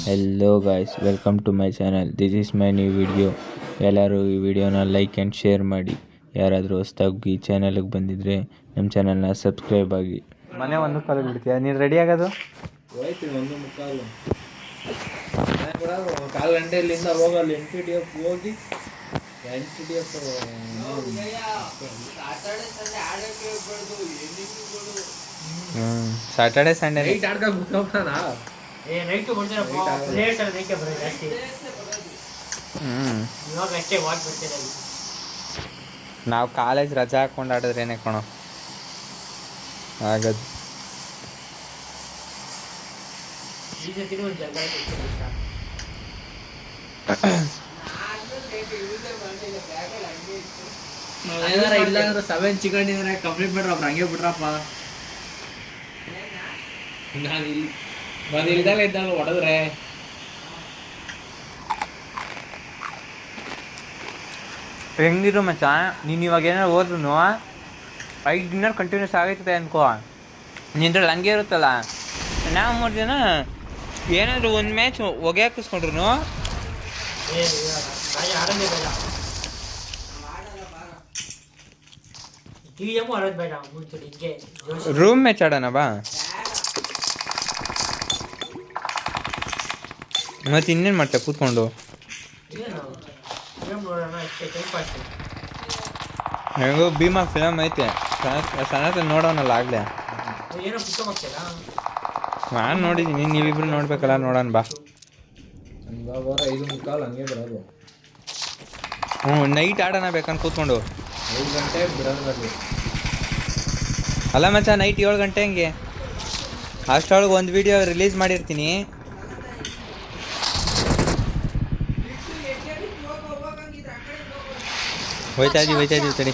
Hello guys, welcome to my channel. This is my new video. ಎಲ್ಲರೂ ಈ ವಿಡಿಯೋನ like and share ಮಾಡಿ. ಯಾರಾದರೂ ಹೊಸ್ದಾಗಿ ಈ ಚಾನಲ್ಗೆ ಬಂದಿದ್ದರೆ ನಮ್ಮ ಚಾನಲ್ನ ಸಬ್ಸ್ಕ್ರೈಬ್ ಆಗಿ. ಮನೆ ಒಂದು ಕಾಲು ಬಿಡ್ತೀಯ ನೀನು ರೆಡಿ ಆಗೋದು? ಹೋಯ್ತೀನಿ 1:45 ಕೂಡ ಕಾಲು ಗಂಟೆಯಲ್ಲಿಂದ ಹೋಗಲ್ಲ. NTTF ಹೋಗಿ NTTF ಸ್ಯಾಟರ್ಡೆ ಸಂಡೇ ನೈಟ್ ಆಡ್ಕೊಂಡು ಕೂತ್ಕೊಂಡ್ಬಿಡೋಣ. ನಾವು ಕಾಲೇಜ್ ರಜಾ ಹಾಕೊಂಡು ಆಡಿದ್ರೇನೆ ಕಣೋ ಆಗದು. ಇಲ್ಲ ಅಂದ್ರೆ 7 ಚಿಕನ್ ಕಂಪ್ಲೀಟ್ ಮಾಡ್ರಿ. ಅವ್ರು ಹಂಗೆ ಬಿಟ್ರಪ್ಪ. ನಾನು ಇದ್ದಾಗ ಹೊಡೆದ್ರೆ ಹೆಂಗಿರು ಮಚ್ಚ, ನೀನು ಇವಾಗ ಏನಾರು ಹೋದ್ರು 5 ದಿನ ಕಂಟಿನ್ಯೂಸ್ ಆಗೈತದೆ ಅನ್ಕೋ. ನಿಂದ್ರಲ್ಲಿ ಹಂಗೆ ಇರುತ್ತಲ್ಲ. ನಾವು 3 ಜನ ಏನಾದರೂ ಒಂದು ಮ್ಯಾಚ್ ಹೊಗೆ ಹಾಕಿಸ್ಕೊಂಡ್ರು ರೂಮ್ ಮ್ಯಾಚ್ ಆಡೋಣ ಬಾ. ಮತ್ತೆ ಇನ್ನೇನು ಮಾಡ್ತೆ ಕೂತ್ಕೊಂಡು? ಹೆಂಗೋ ಭೀಮಾ ಫಿಲಮ್ ಐತೆ, ಸಣ್ಣತ ನೋಡೋಣಲ್ಲ ಆಗಲೇ. ನಾನು ನೋಡಿದ್ದೀನಿ, ನೀವಿಬ್ರು ನೋಡ್ಬೇಕಲ್ಲ, ನೋಡೋಣ ಬಾ. ಇವಾಗ 5:45 ಹಂಗೆ ಬರೋದು. ನೈಟ್ ಆಡೋಣ ಬೇಕಂತ ಕೂತ್ಕೊಂಡು. 5 ಗಂಟೆ ಬಿಡೋದು. ಅಲ್ಲ ಮಚ್ಚ, ನೈಟ್ 7 ಗಂಟೆ ಹಂಗೆ ಅಷ್ಟೊಳಗೆ ಒಂದು ವಿಡಿಯೋ ರಿಲೀಸ್ ಮಾಡಿರ್ತೀನಿ. ಹೋಯ್ತಾ ಇದೀವಿ ತಡಿ.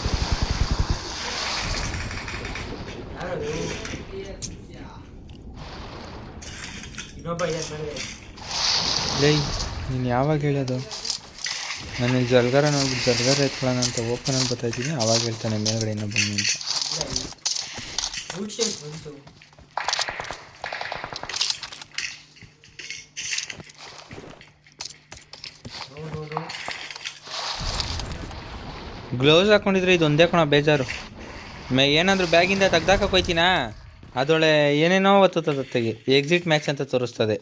ಲೈ, ನೀನು ಯಾವಾಗ ಹೇಳೋದು? ನಾನು ಜಲ್ಗಾರ ನೋಡ್ಬಿಟ್ಟು ಜಲ್ಗಾರ ಎತ್ಕೊಳ್ಳೋಣ ಅಂತ ಓಪನಲ್ಲಿ ಬರ್ತಾಯಿದ್ದೀನಿ. ಅವಾಗ ಹೇಳ್ತಾನೆ ಮೇಲ್ಗಡೆ ಇನ್ನೂ ಬನ್ನಿ ಅಂತ. ಗ್ಲೌಸ್ ಹಾಕ್ಕೊಂಡಿದ್ರೆ ಇದು ಒಂದೇ ಕಣ ಬೇಜಾರು. ಏನಾದರೂ ಬ್ಯಾಗಿಂದ ತೆಗ್ದಾಕಕ್ಕೆ ಹೋಯ್ತೀನಾ, ಅದೊಳೆ ಏನೇನೋ ಒತ್ತದ ತೆಗಿ ಎಕ್ಸಿಟ್ ಮ್ಯಾಚ್ ಅಂತ ತೋರಿಸ್ತದೆ.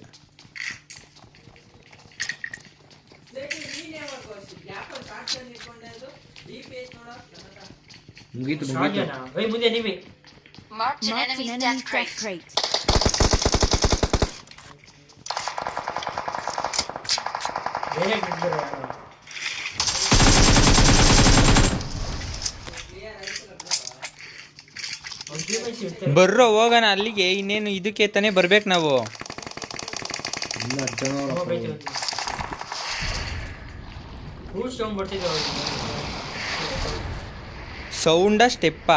ಮುಗೀತು. ಬರ್ರೋ ಹೋಗೋಣ ಅಲ್ಲಿಗೆ. ಇನ್ನೇನು ಇದಕ್ಕೆ ತಾನೇ ಬರ್ಬೇಕು ನಾವು. ಸೌಂಡ ಸ್ಟೆಪ್ಪ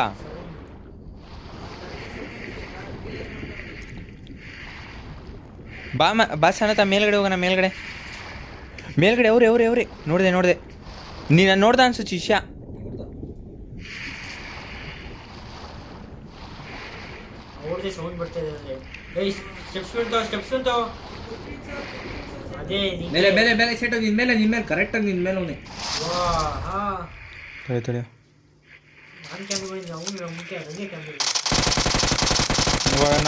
ಬಾ ಸಣ್ಣತ ಮೇಲ್ಗಡೆ ಹೋಗೋಣ. ಮೇಲ್ಗಡೆ ಅವ್ರೆ ನೋಡಿದೆ ನೀನು ನೋಡ್ದ ಅನ್ಸು ಶಿಷ್ಯ. ಮೇಲೆ ಸೆಟ್ ನಿನ್ ಮೇಲೆ ಕರೆಕ್ಟಾಗಿ ನಿನ್ ಮೇಲೆ ಅವನೇ.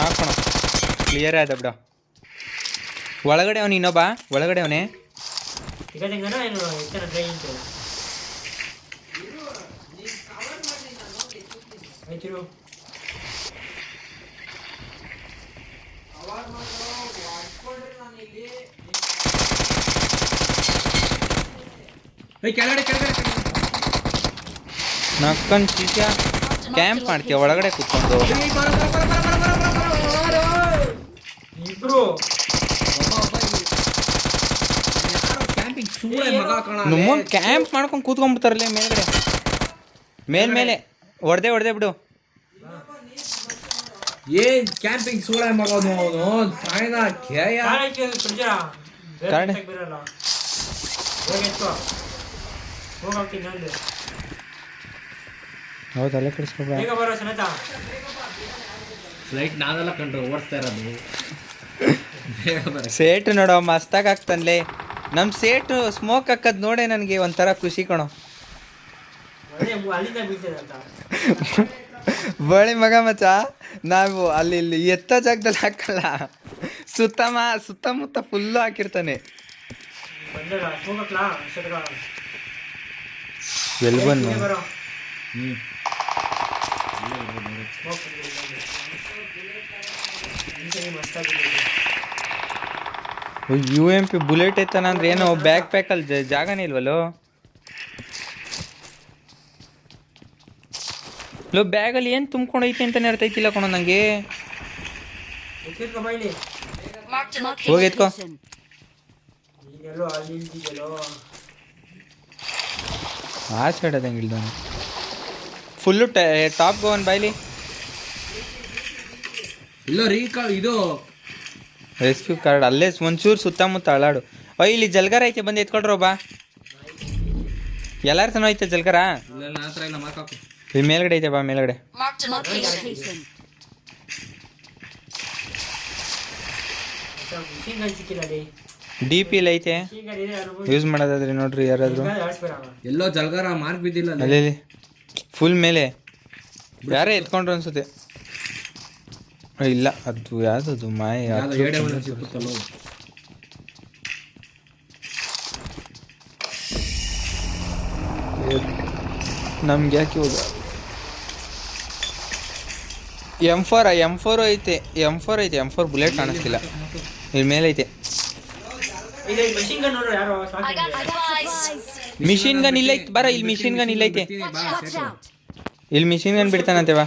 ನಾಕೋಣ ಕ್ಲಿಯರ್ ಆಯ್ತಾ ಬಿಡ. ಒಳಗಡೆ ಅವನು ಇನ್ನೊಬ್ಬ ಒಳಗಡೆ ಅವನೇ. ನಕ್ಕನ್ ಶಿಷ್ಯ ಕ್ಯಾಂಪ್ ಮಾಡ್ತೀಯ ಒಳಗಡೆ ಕೂತ್ಕೊಂಡು. ನಮ್ಮ ಕ್ಯಾಂಪ್ ಮಾಡ್ಕೊಂಡು ಕೂತ್ಕೊಂಡ್ಬಿಡ್ತಾರಲ್ಲ ಮೇಲ್ಗಡೆ. ಮೇಲ್ಮೇಲೆ ಹೊಡೆದೆ ಬಿಡು. ಏನ್ ಕ್ಯಾಂಪಿಂಗ್ ಸೂಳೆ ಮಗನು ಅವನು. ಹೌದಲ್ಲ ಕಳಿಸ್ಕೊಬೇಡ. ಫ್ಲೈಟ್ ನಾವೆಲ್ಲ ಕಂಡ್ರೆ ಓಡಿಸ್ತಾ ಇರೋದು. ಸೇಟು ನೋಡೋ ಮಸ್ತಾಗಿ ಆಗ್ತಾನಲೇ. ನಮ್ಮ ಸೇಟು ಸ್ಮೋಕ್ ಹಾಕೋದು ನೋಡೇ ನನಗೆ ಒಂಥರ ಖುಷಿ ಕಣೋ. ಬಳಿ ಮಗ ಮಚ್ಚ, ನಾವು ಅಲ್ಲಿ ಇಲ್ಲಿ ಎತ್ತ ಜಾಗದಲ್ಲಿ ಹಾಕಲ್ಲ, ಸುತ್ತಮುತ್ತ ಫುಲ್ಲು ಹಾಕಿರ್ತಾನೆ. ಎಲ್ಲಿ ಬಂದು UMP ಬುಲೆಟ್ ಐತಾನ ಅಂದ್ರೆ ಏನೋ ಬ್ಯಾಕ್ ಪ್ಯಾಕಲ್ಲಿ ಜಾಗನೇ ಇಲ್ವಲ್ಲೋ. ಲೋ ಬ್ಯಾಗಲ್ಲಿ ಏನು ತುಂಬ್ಕೊಂಡೈತೆ ಅಂತಾನೆ ಅರ್ಥ ಐತಿಲ್ಲ ಕಣೋ ನನಗೆ. ಹೋಗಿ ಎತ್ಕೋ. ಆ ಸೈಡ್ ಅದಂಗೆ ಇಲ್ದಾನೆ ಫುಲ್ಲು ಟಾಪ್ ಗೋವನ್ ಬಾಯ್ಲಿ. ಇಲ್ಲ ರೀ ಇದು ರೆಸ್ಕ್ಯೂ ಕಾರ್ಡ್ ಅಲ್ಲೇ ಒಂಚೂರು ಸುತ್ತಮುತ್ತ ಅಳಾಡು. ಇಲ್ಲಿ ಜಲ್ಗರ ಐತೆ, ಬಂದು ಎತ್ಕೊಳ್ರೋ ಬಾ. ಎಲ್ಲಾರ ತನೋ ಐತೆ ಜಲ್ಗರ. ಇಲ್ಲಿ ಮೇಲ್ಗಡೆ ಐತೆ ಬಾ, ಮೇಲ್ಗಡೆ. DP ಇಲ್ಲಿ ಐತೆ, ಯೂಸ್ ಮಾಡೋದಾದ್ರೆ ನೋಡ್ರಿ ಯಾರಾದ್ರು. ಎಲ್ಲೋ ಜಲ್ಗಾರ ಮಾರ್ಕ್ ಬಿದ್ದಿಲ್ಲ ಅಲ್ಲಿ ಫುಲ್ ಮೇಲೆ ಯಾರೇ ಎತ್ಕೊಂಡ್ರು ಅನ್ಸುತ್ತೆ. ಇಲ್ಲ ಅದು ಯಾವ್ದು ಮಾಯ. ನಮ್ಗೆ ಯಾಕೆ ಹೋಗ. M4 ಐತೆ, M4 ಬುಲೆಟ್ ಕಾಣಿಸ್ತಿಲ್ಲ. ಇಲ್ಲಿ ಮೇಲೆ ಐತೆ ಮಿಷಿನ್ ಗನ್. ಇಲ್ಲ ಐತೆ ಬರ, ಇಲ್ಲಿ ಮಿಷಿನ್ ಗನ್ ಇಲ್ಲ ಐತೆ. ಇಲ್ಲಿ ಮಿಷಿನ್ ಗನ್ ಬಿಡ್ತಾನಂತೆ ಬಾ.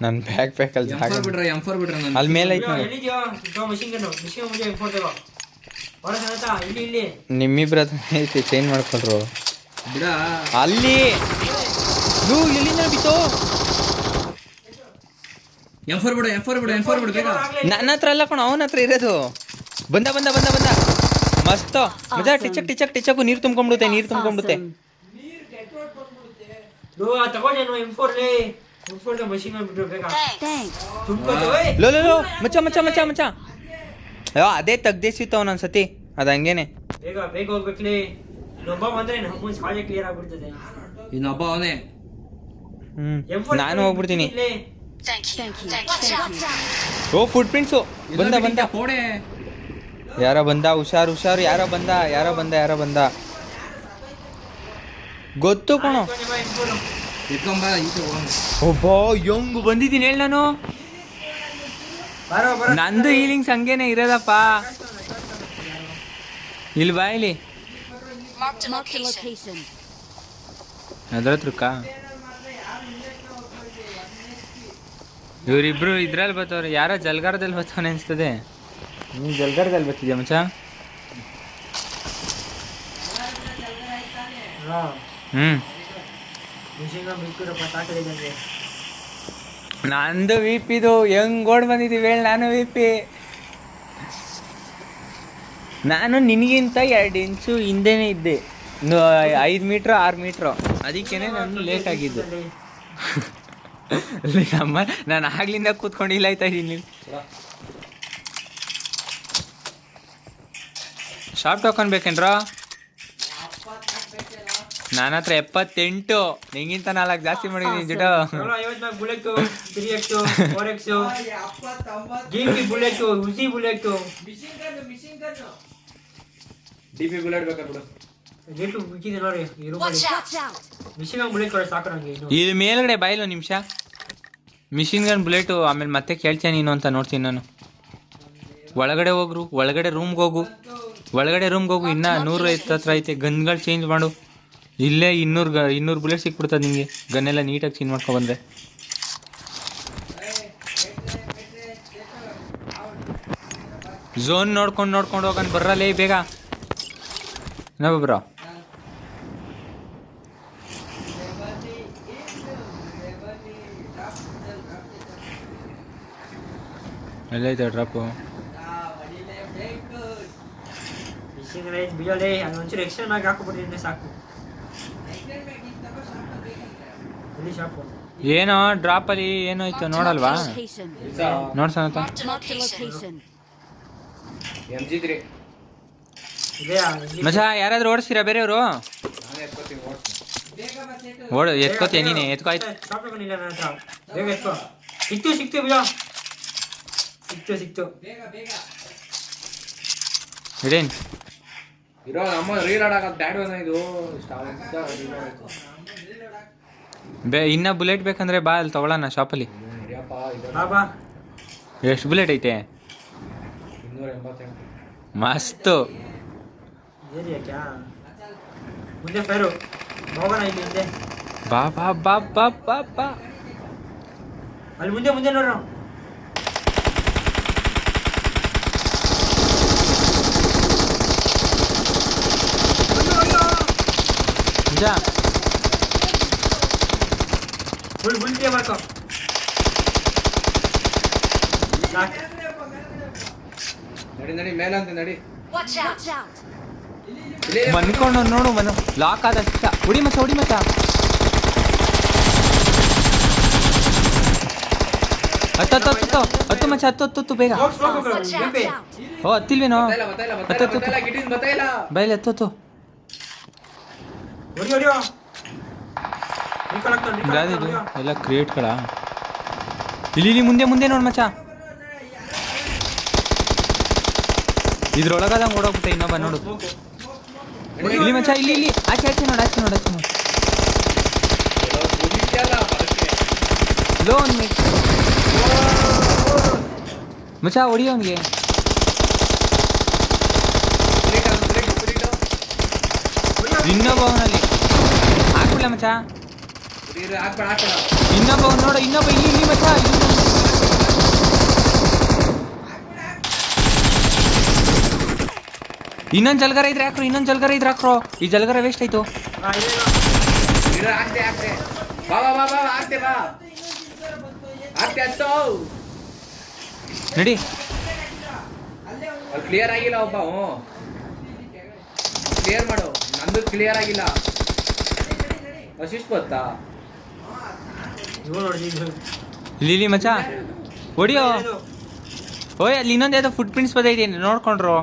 ನನ್ನ ಬ್ಯಾಕ್ ಪ್ಯಾಕಲ್ಲಿ ಅಲ್ಲಿ ಮೇಲೆ ಐತೆ ನಿಮ್ಮಿಬ್ರ ಐತಿ. ಚೇಂಜ್ ಮಾಡ್ಕೊಳ್ರು ಅಲ್ಲಿ. ಎಲ್ಲಿಂದ ಬಿತ್ತು? ನನ್ನ ಹತ್ರ ಅಲ್ಲ ಕಣ, ಅವನ ಹತ್ರ ಇರೋದು. ಬಂದ ಮಸ್ತ್ ಮಜಾ. ಟಿಚಕ್ ನೀರು ತುಂಬ್ಕೊಂಡ್ಬಿಡುತ್ತೆ. ಲೋ ಮಚ್ಚ ಅದೇ ತೆಗ್ದೇಸಿತ್ತು ಅವನೊಂದ್ಸತಿ. ಅದು ಹಂಗೇನೆ. ಇನ್ನೊಬ್ಬ ಅವನೇ. ನಾನು ಹೋಗ್ಬಿಡ್ತೀನಿ. ಓ ಫುಟ್ ಪ್ರಿಂಟ್ಸು ಬಂದ ಕೋಡೆ. ಯಾರ ಬಂದ? ಹುಷಾರು ಯಾರ ಬಂದ ಗೊತ್ತು ಕಣೋ. ಒಬ್ಬ ಯಂಗ್ ಬಂದಿದ್ದೀನಿ ಹೇಳಿ ನಾನು. ನಂದು ಹೀಲಿಂಗ್ಸ್ ಹಂಗೇನೆ ಇರೋದಪ್ಪ. ಇಲ್ಲಿ ಬಾ, ಇಲ್ಲಿ ಅದ್ರ ಹತ್ರಕ್ಕ. ಇವರಿಬ್ರು ಇದ್ರಲ್ಲಿ ಬರ್ತವ್ರೆ. ಯಾರೋ ಜಲ್ಗಾರದಲ್ಲಿ ಬರ್ತಾವನೆ ಅನಿಸ್ತದೆ. ನೀನು ಜಲ್ಗಾರದಲ್ಲಿ ಬರ್ತಿದ್ಯಾ ಮಚ್ಚ? ನಂದು ವಿಪಿದು ಹೆಂಗ್ ಓಡ್ ಬಂದಿದ್ದೀವಿ ಹೇಳಿ. ನಾನು ವಿಪಿ, ನಾನು ನಿನಗಿಂತ 2 ಇಂಚು ಹಿಂದೆನೇ ಇದ್ದೆ. 5 ಮೀಟ್ರ್ 6 ಮೀಟ್ರು. ಅದಕ್ಕೇನೆ ನಾನು ಲೇಟ್ ಆಗಿದ್ದು. ನಾನು ಆಗ್ಲಿಂದ ಕೂತ್ಕೊಂಡು ಇಲ್ಲ ಆಯ್ತಾ ಇದ್ದೀನಿ. ಶಾಪ್ ಟೋಕನ್ ಬೇಕೇನ್ರ? ನನ್ನ ಹತ್ರ 78. ನಿಂಗಿಂತ 4 ಜಾಸ್ತಿ ಮಾಡಿದ್ದೀನಿ ಜಿಡೋ. ಇಲ್ಲಿ ಮೇಲ್ಗಡೆ ಬಾಯಿಲ್ಲ ನಿಮಿಷ. ಮಿಷಿನ್ ಗನ್ ಬುಲೆಟು ಆಮೇಲೆ ಮತ್ತೆ ಕೇಳ್ತೀನಿ ನೀನು ಅಂತ ನೋಡ್ತೀನಿ ನಾನು. ಒಳಗಡೆ ರೂಮ್ಗೆ ಹೋಗು. ಇನ್ನೂ 100 ಹತ್ರ ಐತೆ. ಗನ್ಗಳು ಚೇಂಜ್ ಮಾಡು. ಇಲ್ಲೇ 200 ಬುಲೆಟ್ ಸಿಕ್ಬಿಡ್ತದೆ ನಿಮಗೆ. ಗನ್ನೆಲ್ಲ ನೀಟಾಗಿ ಚೇಂಜ್ ಮಾಡ್ಕೊಬಂದ್ರೆ. ಝೋನ್ ನೋಡ್ಕೊಂಡು ಹೋಗೋಣ ಬರ್ರಲ್ಲೇ ಬೇಗ. Bro ಎಲ್ಲೈತೆ drop? ಬಿಜೋಲೆ ಅದು ಒಂಚೂರು ಎಕ್ಸ್ಟ್ರಾ ಮ್ಯಾಗ್ ಹಾಕೊಬಿಟ್ಟಿದ್ರೆ ಸಾಕು. ಎಲ್ಲಿ ಶಾಪು? ಏನೋ ಡ್ರಾಪ್ ಅಲ್ಲಿ ಏನಾಯ್ತು ನೋಡಲ್ವಾ? ನೋಡ್ಸೋಣ MG3 ಇದೆಯಾ? ಮಚ್ಚ ಯಾರಾದ್ರೂ ಓಡಿಸ್ತೀರಾ ಬೇರೆಯವರು? ಎತ್ಕೋತೀಯ ನೀನೆ ಎತ್ಕೋಯ್ತು. ಶಾಪ್ ಬಂದಿಲ್ಲ ನನ್ನ ಹತ್ರ. ಬೇಗ ಎತ್ಕೋ. ಸಿಕ್ತು ಬಿಜೋ. ಸಿಕ್ತು. ಇಡೇನ್ ಇರೋ ನಮ್ಮ ರೀಲೋಡ್ ಆಗೋ ಬ್ಯಾಡ್ ಒನ್ ಇದು ಇನ್ನ ಬುಲೆಟ್ ಬೇಕಂದ್ರೆ ಬಾ ಅಲ್ಲಿ ತಗೊಳ್ಳೋಣ ಶಾಪಲ್ಲಿ. ಬಾ. ಎಷ್ಟು ಬುಲೆಟ್ ಐತೆ? 288. ಮಸ್ತು. ಏರಿಯಾ ಮುಂದೆ ಫೇರು ಹೋಗೋಣ ಇಲ್ಲಿ ಹಿಂದೆ. ಬಾ ಬಾ ಬಾ ಬಾ ಬಾ ಬಾ ಅಲ್ಲಿ ಮುಂದೆ ನೋಡ್ರ. ನಿಜ ಫುಲ್ ಟೀ ಮಾಡ್ಕೊ. ನಡಿ ಮೇಲಂತೆ ನಡಿ. ಮನ್ಕೊಂಡು ನೋಡು ಮನು ಲಾಕ್ ಆದ ಹೊಡಿ ಮಚ್ಚ ಹತ್ತು ಮಚ್ಚ ಹತ್ತು ಬೇಗ. ಓ ಹತ್ತಿಲ್ವೇನೋ? ಬೈಲಿ ಹತ್ತು ಇದು ಎಲ್ಲ ಕ್ರಿಯೇಟ್ಗಳ ಇಲ್ಲಿ ಮುಂದೆ ನೋಡು ಮಚ್ಚ. ಇದ್ರೊಳಗದ ಓಡೋಗ್ಬಿಟ್ಟೆ ಇನ್ನೊಬ್ಬ ನೋಡು. ಇಲ್ಲಿ ಮಚ್ಚ ಇಲ್ಲಿ ಆಚೆ ನೋಡು ಲೋ ಮಚ್ಚ ಹೊಡಿ ಅವನಿಗೆ. ಇನ್ನೊಬ್ಬ ಅವನಲ್ಲಿ ಹಾಕ್ಬಿಡ್ಲ ಮಚ್ಚ. ಇನ್ನೊಬ್ಬ ನೋಡು ಇಲ್ಲಿ ಮಚ್ಚ. ಇನ್ನೊಂದು ಜಲ್ಗರ ಇದ್ರೆ ಹಾಕ್ರೋ. ಈ ಜಲ್ಗರ ವೇಸ್ಟ್ ಆಯ್ತು. ನಡಿ ಕ್ಲಿಯರ್ ಆಗಿಲ್ಲ ಒಬ್ಬ. ಕ್ಲಿಯರ್ ಮಾಡು. ನಂದು ಕ್ಲಿಯರ್ ಆಗಿಲ್ಲ. ಅಸಿಸ್ಟ್ ಗೊತ್ತಾ? ಇಲ್ಲಿ ಮಚ್ಚ ಹೊಡಿಯೋ. ಓಯ್ ಅಲ್ಲಿ ಇನ್ನೊಂದು ಯಾವ್ದೋ ಫುಟ್ ಪ್ರಿಂಟ್ಸ್ ಬದೈತೆ ನೋಡ್ಕೊಂಡ್ರು.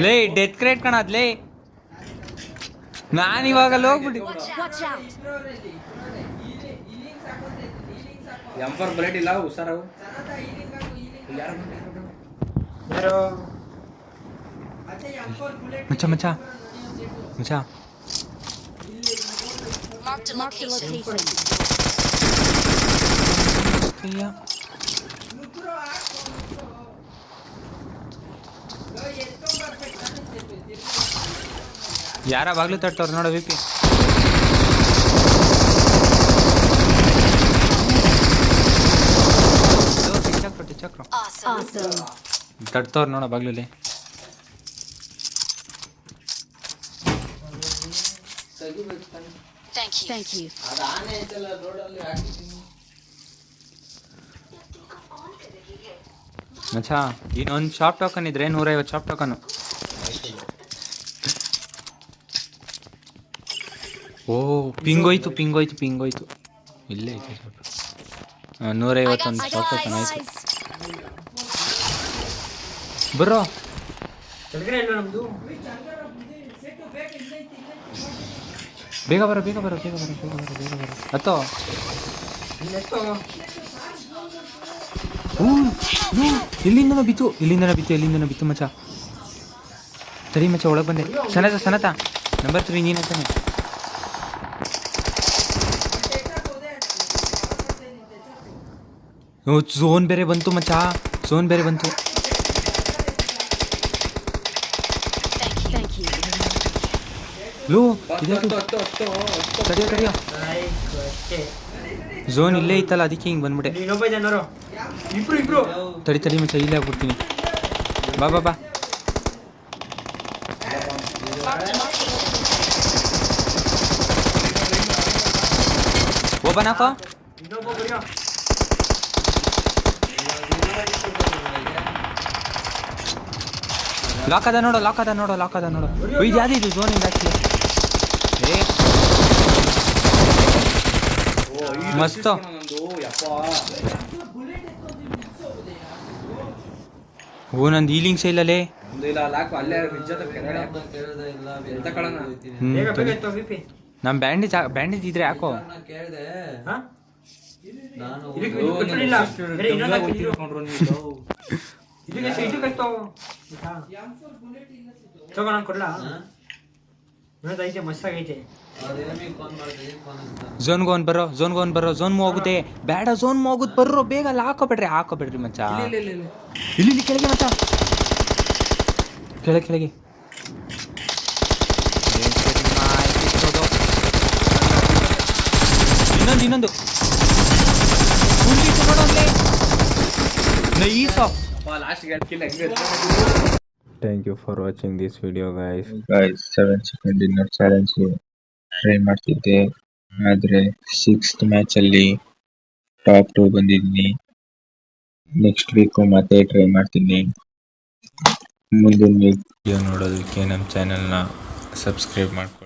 ಲೇ ಡೆತ್ ಕ್ರೇಟ್ ಕಣ ಅದ್ಲೇ. ನಾನು ಇವಾಗ ಹೋಗ್ಬಿಟ್ಟು M4 ಬುಲೆಟ್ ಇಲ್ಲ ಹುಷಾರಾಗು. ಮಚ್ಚ ಯಾರ ಬಾಗ್ಲು ತಟ್ಟವ್ರು ನೋಡೋ ವಿಪಿ. ಚಕ್ರ ತಟ್ತವ್ರು ನೋಡೋ ಬಾಗ್ಲಲ್ಲಿ. Thank you. ಮಚ್ಚ ಇನ್ನೊಂದು ಶಾಪ್ ಟೋಕನ್ ಇದ್ರೆ 150 ಶಾಪ್ ಟೋಕನ್. ಓ ಪಿಂಗೋಯ್ತು ಇಲ್ಲೇ ಐತೆ ಶಾಪ್. 151 ಶಾಪ್ ಟೋಕನ್ ಆಯ್ತು. ಬರ್ರೋ ಬೇಗ ಬರೋ ಹತ್ತೋ. ಇಲ್ಲಿಂದನೂ ಬಿತ್ತು ಮಚ್ಚ. ತಡಿ ಮಚ್ಚ ಒಳಗೆ ಬಂದೆ. ಸನತ ನಂಬರ್ 3 ನೀನು ಅಂತಾನೆ. ಝೋನ್ ಬೇರೆ ಬಂತು ಮಚ್ಚ. ಲೋ ತಡಿಯೋ ಝೋನ್ ಇಲ್ಲೇ ಇತ್ತಲ್ಲ, ಅದಕ್ಕೆ ಹಿಂಗೆ ಬಂದ್ಬಿಟ್ಟೆ. ತಡಿ ಮಚ್ಚ, ಇಲ್ಲೇ ಆಗ್ಬಿಡ್ತೀನಿ. ಬಾ ಓಪನ್ ಹಾಕೋ. ಇನ್ನೊಬ್ಬ ಬರಿಯೋ ಲಾಕ್ ಅದ ನೋಡು ಇದು ಯಾವ್ದು ಇದು ಝೋನ್ ಇಂದ ಮಸ್ತ್ ಓ ನಂದು ಹೀಲಿಂಗ್ಸ್ ಇಲ್ಲಲೇ ಬೇಗ ಬೇಗ ಎತ್ತೋ ವಿಪಿ ನಮ್ ಬ್ಯಾಂಡೇಜ್ ಇದ್ರೆ ಯಾಕೋ ಹಾ ಇದಕ್ಕೆ ಕೊಟ್ಟಿಲ್ಲ ಬೇರೆ ಇನ್ನೊಂದು ಹಾಕಿದ್ರು ಇದಕ್ಕೆ ಎತ್ತೋ ತಗೋ ನಾನು ಕೊಡ್ಲಾ ಇನ್ನೊಂದು ಐತೆ ಮಸ್ತಾಗೈತೆ ಝೋನ್ಗೆ ಬರೋ ಝೋನ್ ಹೋಗುತ್ತೆ ಬೇಡ ಝೋನ್ ಹೋಗುದು ಬರ್ರೋ ಬೇಗ ಅಲ್ಲಿ ಹಾಕೋಬೇಡ್ರಿ ಮಚ್ಚ ಇಲ್ಲಿ ಕೆಳಗೆ ಮಚ್ಚ ಕೆಳಗೆ ಇನ್ನೊಂದು thank you for watching this video guys 7 second inner challenge try ಮಾಡ್ತಿದ್ದೆ ಆದರೆ 6th ಮ್ಯಾಚಲ್ಲಿ ಟಾಪ್ 2 ಬಂದಿದ್ದೀನಿ. ನೆಕ್ಸ್ಟ್ ವೀಕು ಮತ್ತೆ ಟ್ರೈ ಮಾಡ್ತೀನಿ. ಮುಂದಿನ ವಿಡಿಯೋ ನೋಡೋದಕ್ಕೆ ನಮ್ಮ ಚಾನೆಲ್ನ ಸಬ್ಸ್ಕ್ರೈಬ್ ಮಾಡ್ಕೊಳ್ಳಿ.